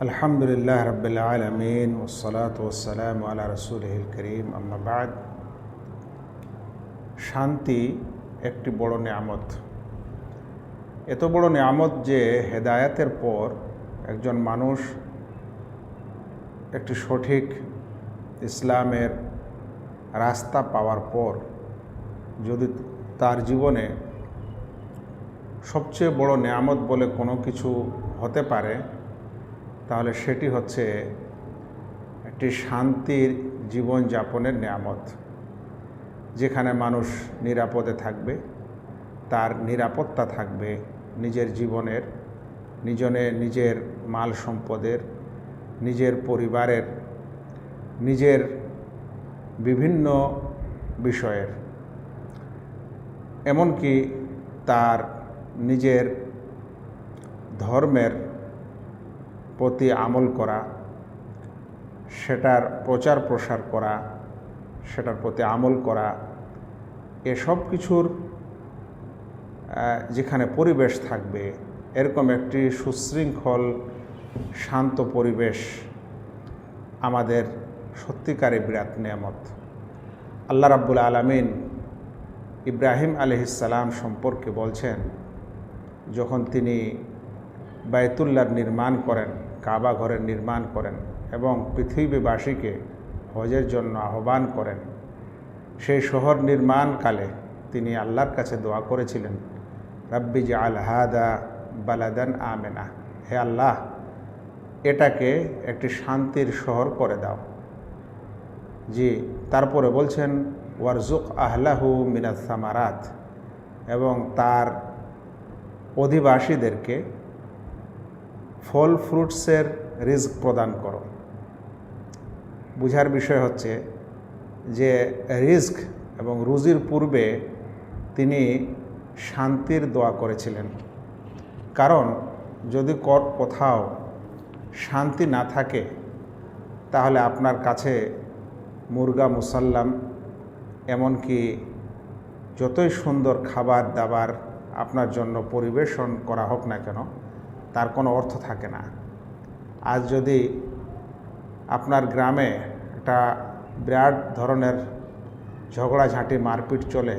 আলহামদুলিল্লাহ রাব্বিল আলামিন ওয়াসসালাতু ওয়াসসালামু আলা রাসূলিল কারীম আম্মা বা'দ। শান্তি একটি বড় নেয়ামত। এত বড় নেয়ামত যে হেদায়েতের পর একজন মানুষ একটি সঠিক ইসলামের রাস্তা পাওয়ার পর যদি তার জীবনে সবচেয়ে বড় নেয়ামত বলে কোনো কিছু হতে পারে, তাহলে সেটি হচ্ছে একটি শান্তির জীবনযাপনের নেয়ামত, যেখানে মানুষ নিরাপদে থাকবে, তার নিরাপত্তা থাকবে নিজের জীবনের, নিজের মাল সম্পদের, নিজের পরিবারের, নিজের বিভিন্ন বিষয়ের, এমনকি তার নিজের ধর্মের প্রতি আমল করা, সেটার প্রচার প্রসার করা, সেটার প্রতি আমল করা, এসব কিছুর যেখানে পরিবেশ থাকবে, এরকম একটি সুশৃঙ্খল শান্ত পরিবেশ আমাদের সত্যিকারে বিরাট নেয়ামত। আল্লাহ রাব্বুল আলামিন ইব্রাহিম আলাইহিস সালাম সম্পর্কে বলছেন, যখন তিনি বাইতুল্লাহর নির্মাণ করেন, কাবা ঘরের নির্মাণ করেন এবং পৃথিবীবাসীকে হজের জন্য আহ্বান করেন, সেই শহর নির্মাণকালে তিনি আল্লাহর কাছে দোয়া করেছিলেন, রাব্বি জাআল হাদা বালাদান আমিনা, হে আল্লাহ, এটাকে একটি শান্তির শহর করে দাও। জি, তারপরে বলছেন ওয়ারজুক আহলাহু মিনাস সামারাত, এবং তার অধিবাসীদেরকে ফল ফ্রুটসের রিজক প্রদান করো। বুঝার বিষয় হচ্ছে যে রিজক এবং রুজির পূর্বে তিনি শান্তির দোয়া করেছিলেন, কারণ যদি কোথাও শান্তি না থাকে, তাহলে আপনার কাছে মুরগা মুসাল্লাম, এমনকি যতই সুন্দর খাবার দাবার আপনার জন্য পরিবেশন করা হোক না কেন, তার কোনো অর্থ থাকে না। আজ যদি আপনার গ্রামে একটা বিরাট ধরনের ঝগড়াঝাঁটি মারপিট চলে,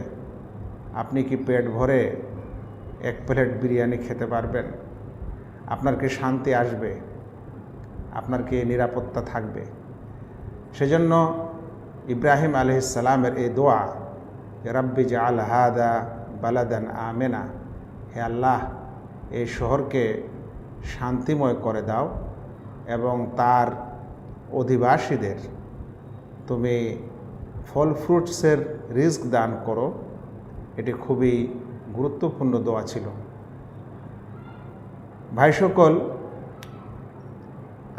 আপনি কি পেট ভরে এক প্লেট বিরিয়ানি খেতে পারবেন? আপনার কি শান্তি আসবে? আপনার কি নিরাপত্তা থাকবে? সেজন্য ইব্রাহিম আলাইহিস সালামের এই দোয়া, রাব্বি জাআল হাদা বালাদান আমিনা, হে আল্লাহ, এই শহরকে শান্তিময় করে দাও এবং তার অধিবাসীদের তুমি ফল ফ্রুটসের রিজক দান করো, এটি খুবই গুরুত্বপূর্ণ দোয়া ছিল। ভাই সকল,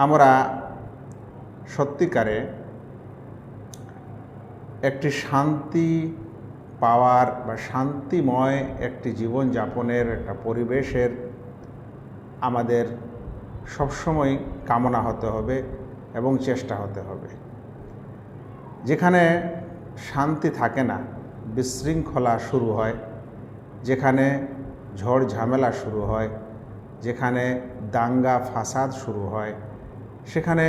আমরা সত্যিকারে একটি শান্তি পাওয়ার বা শান্তিময় একটি জীবনযাপনের একটা পরিবেশের আমাদের সবসময় কামনা হতে হবে এবং চেষ্টা হতে হবে। যেখানে শান্তি থাকে না, বিশৃঙ্খলা শুরু হয়, যেখানে ঝড় ঝামেলা শুরু হয়, যেখানে দাঙ্গা ফাসাদ শুরু হয়, সেখানে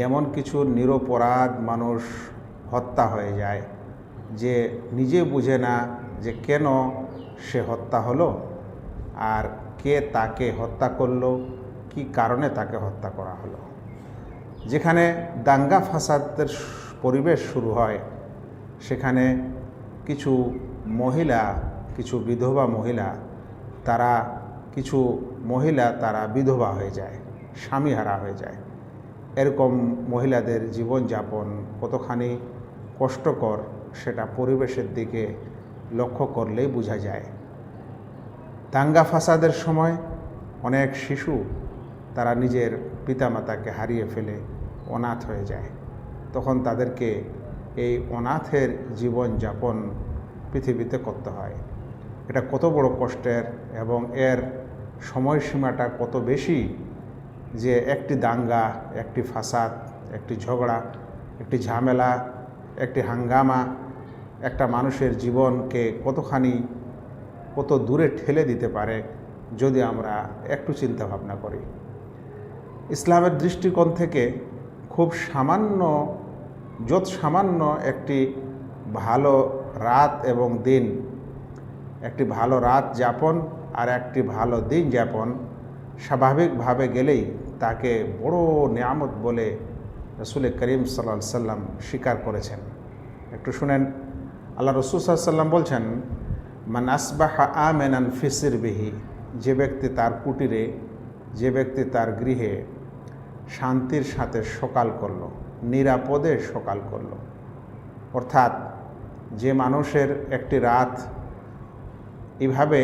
এমন কিছু নিরপরাধ মানুষ হত্যা হয়ে যায় যে নিজে বুঝে না যে কেন সে হত্যা হলো আর কে তাকে হত্যা করলো, কি কারণে তাকে হত্যা করা হলো। যেখানে দাঙ্গা ফাসাদের পরিবেশ শুরু হয়, সেখানে কিছু মহিলা, কিছু বিধবা মহিলা, তারা বিধবা হয়ে যায়, স্বামীহারা হয়ে যায়। এরকম মহিলাদের জীবনযাপন কতখানি কষ্টকর, সেটা পরিবেশের দিকে লক্ষ্য করলেই বোঝা যায়। দাঙ্গা ফাসাদের সময় অনেক শিশু তারা নিজের পিতামাতাকে হারিয়ে ফেলে অনাথ হয়ে যায়। তখন তাদেরকে এই অনাথের জীবনযাপন পৃথিবীতে করতে হয়। এটা কত বড় কষ্টের এবং এর সময়সীমাটা কত বেশি, যে একটি দাঙ্গা, একটি ফাসাদ, একটি ঝগড়া, একটি ঝামেলা, একটি হাঙ্গামা একটা মানুষের জীবনকে কত দূরে ঠেলে দিতে পারে, যদি আমরা একটু চিন্তা ভাবনা করি। ইসলামের দৃষ্টিকোণ থেকে খুব সামান্য সামান্য একটি ভালো রাত এবং দিন, একটি ভালো রাত যাপন আর একটি ভালো দিন যাপন স্বাভাবিকভাবে গেলেই তাকে বড় নিয়ামত বলে রসুল করিম সাল্লাল্লাহু আলাইহি সাল্লাম স্বীকার করেছেন। একটু শুনেন, আল্লাহ রসুল সাল্লাল্লাহু আলাইহি সাল্লাম বলছেন, মান আসবাহা আমিনান ফি সিরবিহি, যে ব্যক্তি তার কুটিরে, যে ব্যক্তি তার গৃহে শান্তির সাথে সকাল করল, নিরাপদে সকাল করল। অর্থাৎ যে মানুষের একটি রাত এভাবে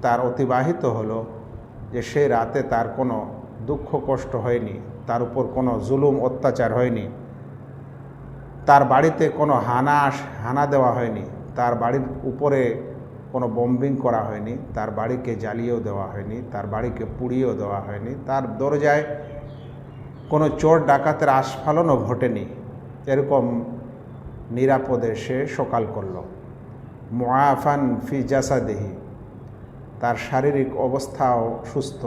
তার অতিবাহিত হলো যে সেই রাতে তার কোনো দুঃখ কষ্ট হয়নি, তার উপর কোনো জুলুম অত্যাচার হয়নি, তার বাড়িতে কোনো হানা দেওয়া হয়নি, তার বাড়ির উপরে কোনো বম্বিং করা হয়নি, তার বাড়িকে জ্বালিয়েও দেওয়া হয়নি, তার বাড়িকে পুড়িয়েও দেওয়া হয়নি, তার দরজায় কোনো চোর ডাকাতের আস্ফালনও ঘটেনি, এরকম নিরাপদে সে সকাল করল। মুআফান ফি জাসাদিহি, তার শারীরিক অবস্থাও সুস্থ,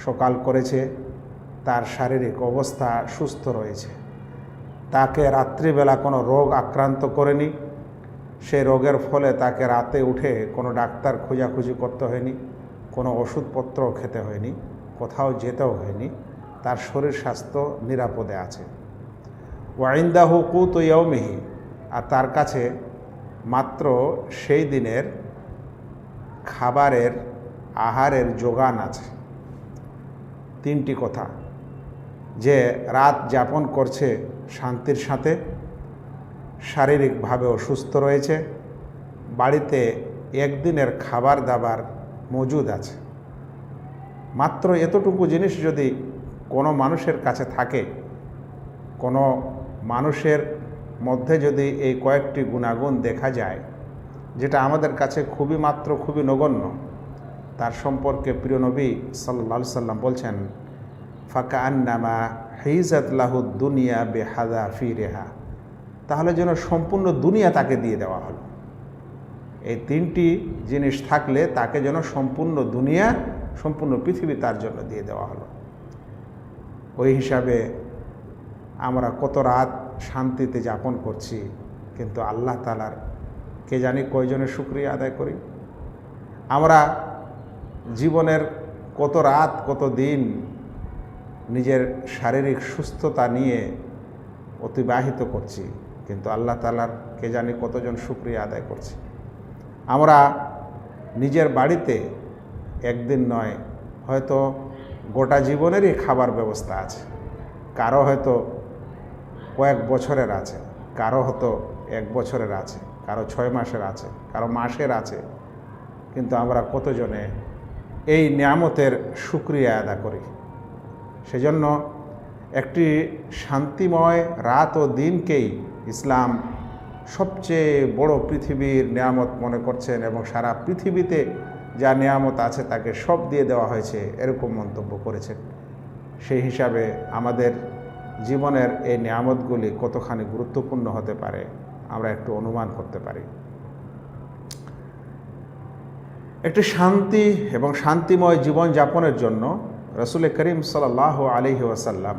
সকাল করেছে, তার শারীরিক অবস্থা সুস্থ রয়েছে, তাকে রাত্রিবেলা কোনো রোগ আক্রান্ত করেনি, সেই রোগের ফলে তাকে রাতে উঠে কোনো ডাক্তার খোঁজাখুঁজি করতে হয়নি, কোনো ওষুধপত্র খেতে হয়নি, কোথাও যেতেও হয়নি, তার শরীর স্বাস্থ্য নিরাপদে আছে। ওয়াইন্দাহু কুতু ইয়াউমিহি, আর তার কাছে মাত্র সেই দিনের আহারের যোগান আছে। তিনটি কথা, যে রাত যাপন করছে শান্তির সাথে, শারীরিকভাবে অসুস্থ রয়েছে, বাড়িতে একদিনের খাবার দাবার মজুদ আছে। মাত্র এতটুকু জিনিস যদি কোনো মানুষের কাছে থাকে, কোনো মানুষের মধ্যে যদি এই কয়েকটি গুণাগুণ দেখা যায়, যেটা আমাদের কাছে খুবই নগণ্য, তার সম্পর্কে প্রিয় নবী সাল্লাল্লাহু আলাইহি সাল্লাম বলছেন, ফাকান্নামা হিজাত লাহু দুনিয়া বিহাযাফিরিহা, তাহলে যেন সম্পূর্ণ দুনিয়া তাকে দিয়ে দেওয়া হলো। এই তিনটি জিনিস থাকলে তাকে যেন সম্পূর্ণ দুনিয়া, সম্পূর্ণ পৃথিবী তার জন্য দিয়ে দেওয়া হলো। ওই হিসাবে আমরা কত রাত শান্তিতে যাপন করছি, কিন্তু আল্লাহ তাআলার কে জানি কয়জনের শুকরিয়া আদায় করি। আমরা জীবনের কত রাত কত দিন নিজের শারীরিক সুস্থতা নিয়ে অতিবাহিত করছি, কিন্তু আল্লাহ তাআলার কে জানি কতজন শুকরিয়া আদায় করছি। আমরা নিজের বাড়িতে একদিন নয়, হয়তো গোটা জীবনেরই খাবার ব্যবস্থা আছে, কারো হয়তো কয়েক বছরের আছে, কারো হয়তো 1 বছরের আছে, কারো 6 মাসের আছে, কারো মাসের আছে, কিন্তু আমরা কতজনে এই নিয়ামতের শুকরিয়া আদা করি। সেজন্য একটি শান্তিময় রাত ও দিনকেই ইসলাম সবচেয়ে বড় পৃথিবীর নিয়ামত মনে করছেন, এবং সারা পৃথিবীতে যা নিয়ামত আছে তাকে সব দিয়ে দেওয়া হয়েছে, এরকম মন্তব্য করেছেন। সেই হিসাবে আমাদের জীবনের এই নিয়ামতগুলি কতখানি গুরুত্বপূর্ণ হতে পারে আমরা একটু অনুমান করতে পারি। একটি শান্তি এবং শান্তিময় জীবন যাপনের জন্য রাসূল করিম সাল্লাল্লাহু আলাইহি ওয়াসাল্লাম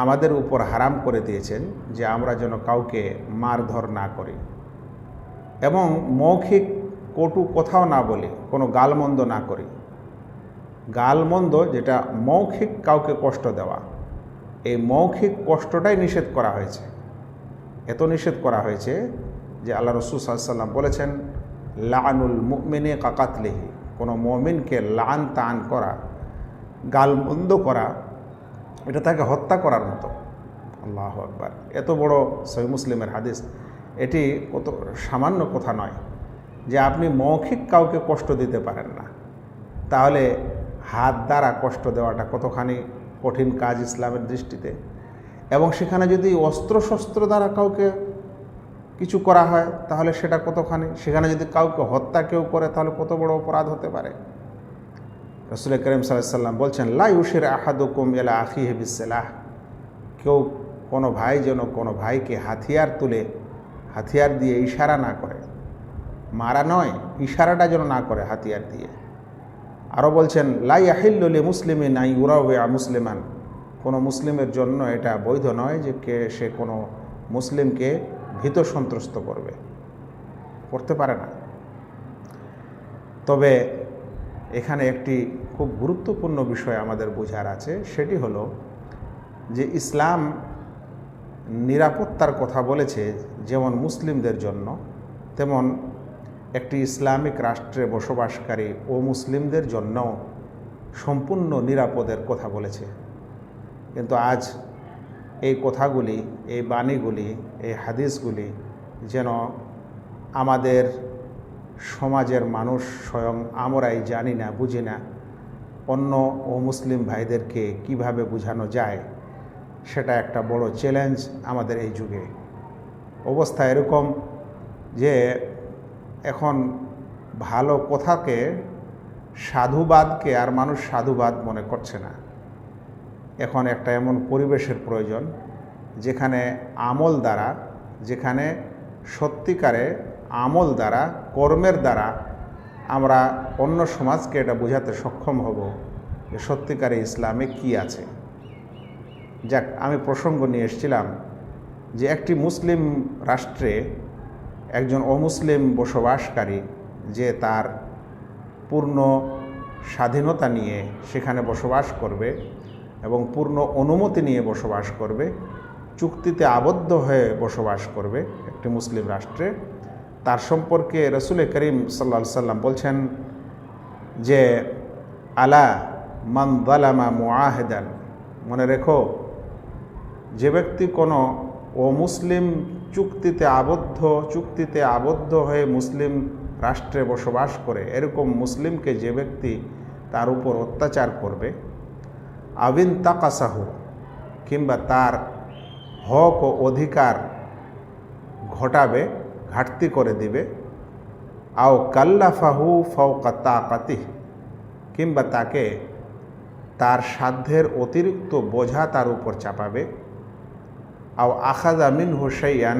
আমাদের উপর হারাম করে দিয়েছেন যে আমরা যেন কাউকে মারধর না করি, এবং মৌখিক কটু কথাও না বলি, কোনো গালমন্দ না করি। গালমন্দ যেটা মৌখিক কাউকে কষ্ট দেওয়া, এই মৌখিক কষ্টটাই নিষেধ করা হয়েছে। এত নিষেধ করা হয়েছে যে আল্লাহ রাসূল সাল্লাল্লাহু আলাইহি ওয়াসাল্লাম বলেছেন, লাআনুল মুমিনি কাকাতলিহি, কোনো মুমিনকে লাআন তান করা, গালমন্দ করা, এটা তাকে হত্যা করার মতো। আল্লাহু আকবার, এত বড় সহিহ মুসলিমের হাদিস। এটি কত সামান্য কথা নয় যে আপনি মৌখিক কাউকে কষ্ট দিতে পারেন না, তাহলে হাত দ্বারা কষ্ট দেওয়াটা কতখানি কঠিন কাজ ইসলামের দৃষ্টিতে। এবং সেখানে যদি অস্ত্রশস্ত্র দ্বারা কাউকে কিছু করা হয় তাহলে সেটা কতখানি, সেখানে যদি কাউকে হত্যা কেউ করে তাহলে কত বড় অপরাধ হতে পারে। রাসূল করিম সাল্লাল্লাহু আলাইহি ওয়াসাল্লাম বলছেন, লা ইউশির আহাদুকুম ইলা আখিহি বিসসালাহ, কেউ কোনো ভাই যেন কোনো ভাইকে হাতিয়ার দিয়ে ইশারা না করে, মারা নয়, ইশারাটা যেন না করে হাতিয়ার দিয়ে। আরও বলছেন লা ইয়াহিল্লু লিমুসলিমিন আন ইউরাওয়া মুসলিমান, কোনো মুসলিমের জন্য এটা বৈধ নয় যে সে কোনো মুসলিমকে ভীত সন্ত্রস্ত করতে পারে না। তবে এখানে একটি খুব গুরুত্বপূর্ণ বিষয় আমাদের বোঝার আছে, সেটি হলো যে ইসলাম নিরাপত্তার কথা বলেছে যেমন মুসলিমদের জন্য, তেমন একটি ইসলামিক রাষ্ট্রে বসবাসকারী ও মুসলিমদের জন্য সম্পূর্ণ নিরাপদের কথা বলেছে। কিন্তু আজ এই কথাগুলি, এই বাণীগুলি, এই হাদিসগুলি যেন আমাদের সমাজের মানুষ স্বয়ং আমরাই জানি না, বুঝি না, অন্য ও মুসলিম ভাইদেরকে কিভাবে বোঝানো যায় সেটা একটা বড় চ্যালেঞ্জ আমাদের এই যুগে। অবস্থা এরকম যে এখন ভালো কথাকে, সাধুবাদকে আর মানুষ সাধুবাদ মনে করছে না। এখন একটা এমন পরিবেশের প্রয়োজন যেখানে আমল দ্বারা, যেখানে সত্যিকারে আমল দ্বারা, কর্মের দ্বারা আমরা অন্য সমাজকে এটা বোঝাতে সক্ষম হব যে সত্যিকারে ইসলামে কি আছে। যাক, আমি প্রসঙ্গ নিয়ে এসেছিলাম যে একটি মুসলিম রাষ্ট্রে একজন অমুসলিম বসবাসকারী যে তার পূর্ণ স্বাধীনতা নিয়ে সেখানে বসবাস করবে এবং পূর্ণ অনুমতি নিয়ে বসবাস করবে, চুক্তিতে আবদ্ধ হয়ে বসবাস করবে একটি মুসলিম রাষ্ট্রে, তার সম্পর্কে রসুল করিম সাল্লাল্লাহু আলাইহি সাল্লাম বলছেন যে আলা মান যালামা মুআহিদান, মনে রেখো যে ব্যক্তি কোনো অমুসলিম চুক্তিতে আবদ্ধ হয়ে মুসলিম রাষ্ট্রে বসবাস করে, এরকম মুসলিমকে যে ব্যক্তি তার উপর অত্যাচার করবে, আবিন তাকাসাহু, কিংবা তার হক ও অধিকার ঘটাবে, ঘাটতি করে দিবে, আও কাল্লাফাহু ফাওকা তাকাতিহ, কিংবা তাকে তার সাধ্যের অতিরিক্ত বোঝা তার উপর চাপাবে, আও আখাযা মিনহু শাইআন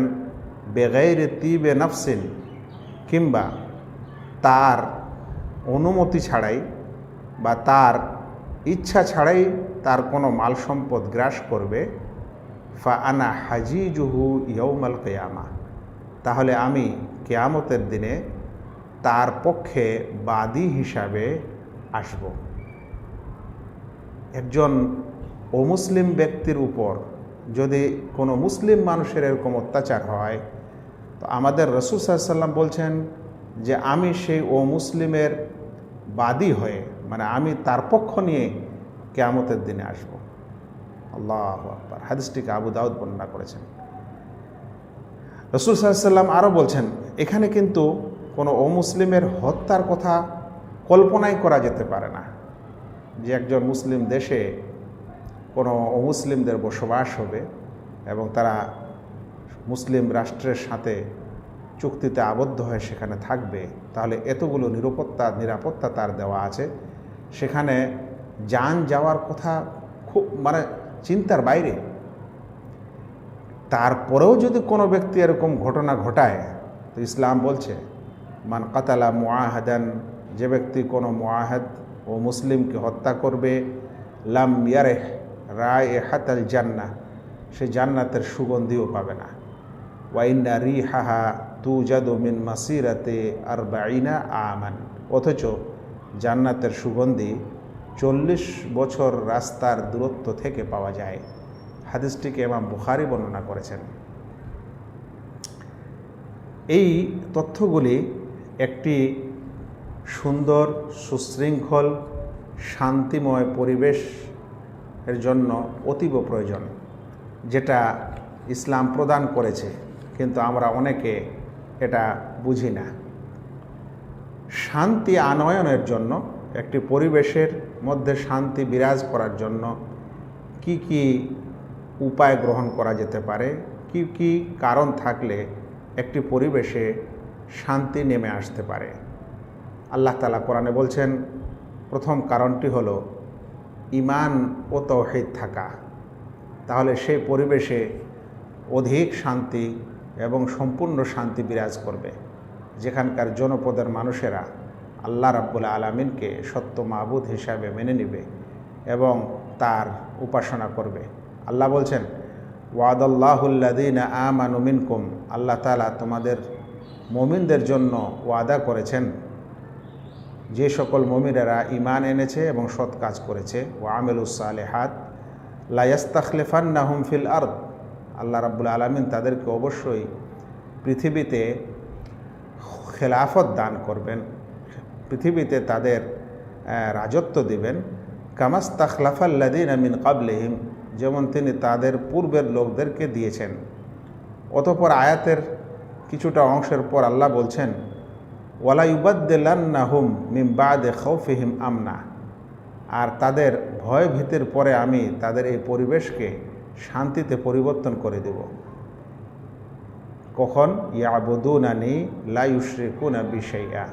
বিগাইরি তিবে নাফসিন, কিংবা তার অনুমতি ছাড়াই বা তার ইচ্ছা ছাড়াই তার কোনো মাল সম্পদ গ্রাস করবে, ফা আনা হাজিজুহু ইয়াউমাল কিয়ামা, তাহলে আমি কিয়ামতের দিনে তার পক্ষে বাদী হিসাবে আসব। একজন অমুসলিম ব্যক্তির উপর যদি কোনো মুসলিম মানুষের এরকম অত্যাচার হয়, তো আমাদের রাসূল সাল্লাল্লাহু আলাইহি ওয়াসাল্লাম বলছেন যে আমি সেই অমুসলিমের বাদী হয়ে, মানে আমি তার পক্ষ নিয়ে কিয়ামতের দিনে আসব। আল্লাহু আকবার। হাদিসটিকে আবু দাউদ বর্ণনা করেছেন। রাসূল সাল্লাল্লাহু আলাইহি ওয়াসাল্লাম আরও বলছেন, এখানে কিন্তু কোনো অমুসলিমের হত্যার কথা কল্পনাই করা যেতে পারে না যে একজন মুসলিম দেশে কোনো অমুসলিমদের বসবাস হবে এবং তারা মুসলিম রাষ্ট্রের সাথে চুক্তিতে আবদ্ধ হয়ে সেখানে থাকবে, তাহলে এতগুলো নিরাপত্তা তার দেওয়া আছে, সেখানে যান যাওয়ার কথা খুব চিন্তার বাইরে। তারপরেও যদি কোনো ব্যক্তি এরকম ঘটনা ঘটায়, তো ইসলাম বলছে মান কাতালা মুআহাদান, যে ব্যক্তি কোনো মুআহাদ ও মুসলিমকে হত্যা করবে, লাম ইয়ারেহ রায়হাতাল জান্নাহ, সে জান্নাতের সুগন্ধিও পাবে না। ওয়া ইন্না রিহাহা তুজাদু মিন মাসিরাতে আরবাঈনা আমান, অথচ জান্নাতের সুগন্ধি 40 বছর রাস্তার দূরত্ব থেকে পাওয়া যায়। হাদিসটিকে ইমাম বুখারী বর্ণনা করেছেন। এই তথ্যগুলি একটি সুন্দর, সুশৃঙ্খল, শান্তিময় পরিবেশ এর জন্য অতীব প্রয়োজন, যেটা ইসলাম প্রদান করেছে, কিন্তু আমরা অনেকে এটা বুঝি না। শান্তি আনয়নের জন্য, একটি পরিবেশের মধ্যে শান্তি বিরাজ করার জন্য কি কি উপায় গ্রহণ করা যেতে পারে, কি কি কারণ থাকলে একটি পরিবেশে শান্তি নেমে আসতে পারে। আল্লাহ তাআলা কোরআনে বলছেন, প্রথম কারণটি হলো ঈমান ও তাওহীদ থাকা। তাহলে সেই পরিবেশে অধিক শান্তি এবং সম্পূর্ণ শান্তি বিরাজ করবে, যেখানকার জনপদের মানুষেরা আল্লাহ রাব্বুল আলামিনকে সত্য মাবুদ হিসাবে মেনে নেবে এবং তার উপাসনা করবে। আল্লাহ বলছেন, ওয়াদাল্লাহুল্লাযীনা আমানু মিনকুম, আল্লাহ তাআলা তোমাদের মুমিনদের জন্য ওয়াদা করেছেন, যে সকল মুমিনেরা ঈমান এনেছে এবং সৎ কাজ করেছে, ওয়া আমিলুস সালিহাত লা ইস্তাখলিফান্নাহুম ফিল আরদ, আল্লাহ রাব্বুল আলামিন তাদেরকে অবশ্যই পৃথিবীতে খেলাফত দান করবেন, পৃথিবীতে তাদের রাজত্ব দিবেন। কামাস্তাখলাফাল্লাযীনা মিন ক্বাবলিহিম, যেমন তিনি তাদের পূর্বের লোকদেরকে দিয়েছেন। অতঃপর আয়াতের কিছুটা অংশের পর আল্লাহ বলছেন, ওয়ালা ইউবাদদিলান্নাহুম মিন বাদি খাউফিহিম আমনা, আর তাদের ভয় ভীতির পরে আমি তাদের এই পরিবেশকে শান্তিতে পরিবর্তন করে দেব। কখন? ইয়াবুদুনানি লা ইউশরিকুনা বি শাইআ,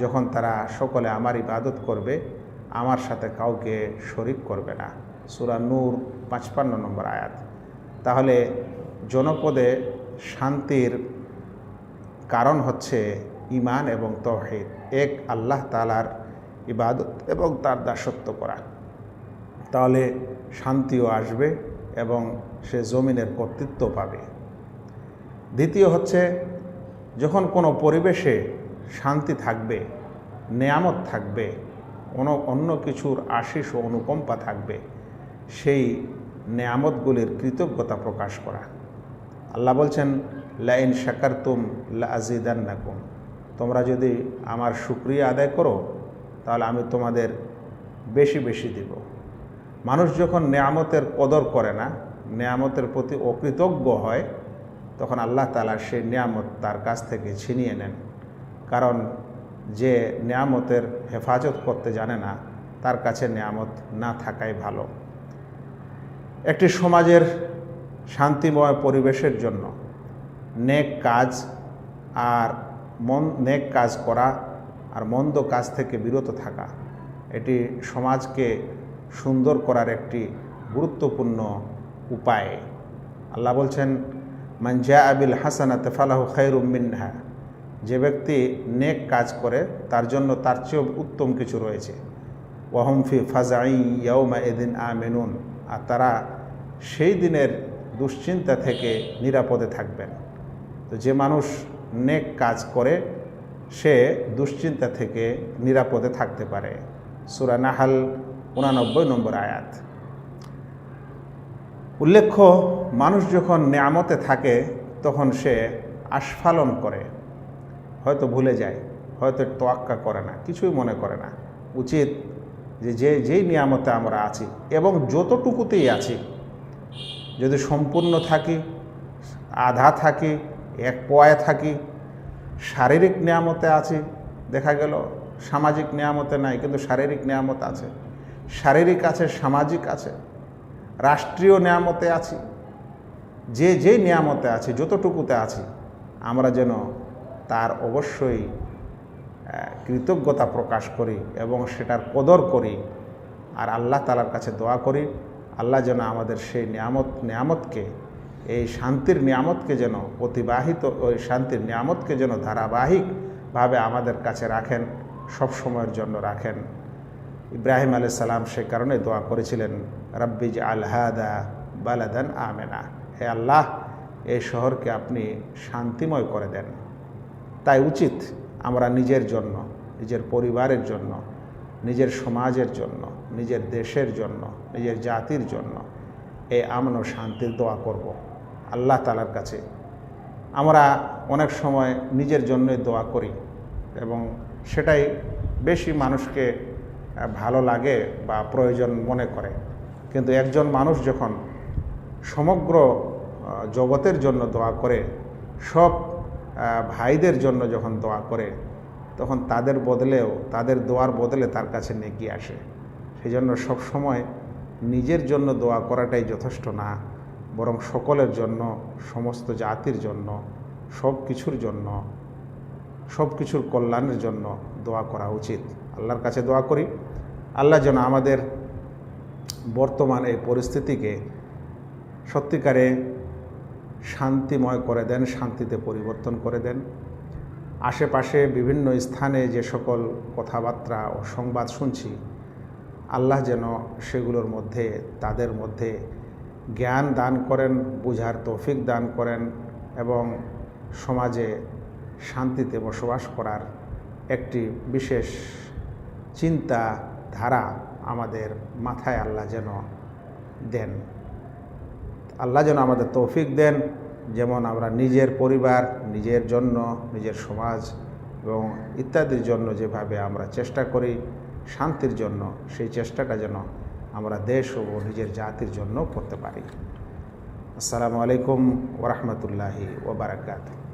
যখন তারা সকলে আমার ইবাদত করবে, আমার সাথে কাউকে শরিক করবে না। সূরা নূর 55 নম্বর আয়াত। তাহলে জনপদে শান্তির কারণ হচ্ছে ঈমান এবং তাওহীদ, এক আল্লাহ তাআলার ইবাদত এবং তার দাসত্ব করা। তাহলে শান্তিও আসবে এবং সে জমিনের কর্তৃত্ব পাবে। দ্বিতীয় হচ্ছে, যখন কোনো পরিবেশে শান্তি থাকবে, নেয়ামত থাকবে, অন্য কিছুর আশিস ও অনুকম্পা থাকবে, সেই নেয়ামতগুলির কৃতজ্ঞতা প্রকাশ করা। আল্লাহ বলছেন, লা ইন শাকারতুম লা আযীদান্নাকুম, তোমরা যদি আমার শুকরিয়া আদায় করো তাহলে আমি তোমাদের বেশি বেশি দিব। মানুষ যখন নেয়ামতের কদর করে না, নেয়ামতের প্রতি অকৃতজ্ঞ হয়, তখন আল্লাহ তাআলা সেই নেয়ামত তার কাছ থেকে ছিনিয়ে নেন। কারণ যে নেয়ামতের হেফাজত করতে জানে না, তার কাছে নেয়ামত না থাকাই ভালো। একটি সমাজের শান্তিময় পরিবেশের জন্য নেক কাজ নেক কাজ করা আর মন্দ কাজ থেকে বিরত থাকা, এটি সমাজকে সুন্দর করার একটি গুরুত্বপূর্ণ উপায়। আল্লাহ বলছেন, মান জাআ বিল হাসানাতি ফালাহু খায়রুম মিনহা, যে ব্যক্তি নেক কাজ করে তার জন্য তার চেয়েও উত্তম কিছু রয়েছে। ওয়া হুম ফি ফাজাই ইয়াউমাইযিন আমিনুন, আর তারা সেই দিনের দুশ্চিন্তা থেকে নিরাপদে থাকবেন। তো যে মানুষ নেক কাজ করে সে দুশ্চিন্তা থেকে নিরাপদে থাকতে পারে। সূরা নাহাল 89 নম্বর আয়াত। উল্লেখ্য, মানুষ যখন নেয়ামতে থাকে তখন সে আস্ফালন করে, হয়তো ভুলে যায়, হয়তো তোয়াক্কা করে না, কিছুই মনে করে না। উচিত যেই নিয়ামতে আমরা আছি এবং যতটুকুতেই আছি, যদি সম্পূর্ণ থাকি, আধা থাকি, এক পয়ায় থাকি, শারীরিক নিয়ামতে আছি, দেখা গেল সামাজিক নিয়ামতে নাই কিন্তু শারীরিক নিয়ামত আছে, শারীরিক আছে, সামাজিক আছে, রাষ্ট্রীয় নিয়ামতে আছি, যেই নিয়ামতে আছি, যতটুকুতে আছি, আমরা যেন তার অবশ্যই কৃতজ্ঞতা প্রকাশ করি এবং সেটার কদর করি আর আল্লাহ তাআলার কাছে দোয়া করি, আল্লাহ যেন আমাদের সেই নিয়ামতকে, এই শান্তির নিয়ামতকে যেন ওই শান্তির নিয়ামতকে যেন ধারাবাহিকভাবে আমাদের কাছে রাখেন, সব সময়ের জন্য রাখেন। ইব্রাহিম আলাইহিস সালাম সে কারণে দোয়া করেছিলেন, রাব্বি জাআল হাদা বালাদান আমিনা, হে আল্লাহ, এই শহরকে আপনি শান্তিময় করে দেন। তাই উচিত আমরা নিজের জন্য, নিজের পরিবারের জন্য, নিজের সমাজের জন্য, নিজের দেশের জন্য, নিজের জাতির জন্য এই আমন ও শান্তির দোয়া করব আল্লাহ তাআলার কাছে। আমরা অনেক সময় নিজের জন্যই দোয়া করি এবং সেটাই বেশি মানুষকে ভালো লাগে বা প্রয়োজন মনে করে। কিন্তু একজন মানুষ যখন সমগ্র জগতের জন্য দোয়া করে, সব ভাইদের জন্য যখন দোয়া করে, তখন তাদের দোয়ার বদলে তার কাছে নেকি আসে। সেই জন্য সবসময় নিজের জন্য দোয়া করাটাই যথেষ্ট না, বরং সকলের জন্য, সমস্ত জাতির জন্য, সব কিছুর কল্যাণের জন্য দোয়া করা উচিত। আল্লাহর কাছে দোয়া করি, আল্লাহ যেন আমাদের বর্তমান এই পরিস্থিতিকে সত্যিকারে শান্তিময় করে দেন, শান্তিতে পরিবর্তন করে দেন। আশেপাশে বিভিন্ন স্থানে যে সকল কথাবার্তা ও সংবাদ শুনছি, আল্লাহ যেন সেগুলোর মধ্যে তাদের মধ্যে জ্ঞান দান করেন, বুঝার তৌফিক দান করেন এবং সমাজে শান্তিতে বসবাস করার একটি বিশেষ চিন্তা ধারা আমাদের মাথায় আল্লাহ যেন দেন। আল্লাহ যেন আমাদের তৌফিক দেন, যেমন আমরা নিজের পরিবার, নিজের জন্য, নিজের সমাজ এবং ইত্যাদির জন্য যেভাবে আমরা চেষ্টা করি শান্তির জন্য, সেই চেষ্টাটা যেন আমরা দেশ ও নিজের জাতির জন্য করতে পারি। আসসালামু আলাইকুম ওয়া রাহমাতুল্লাহি ওয়া বারাকাতুহু।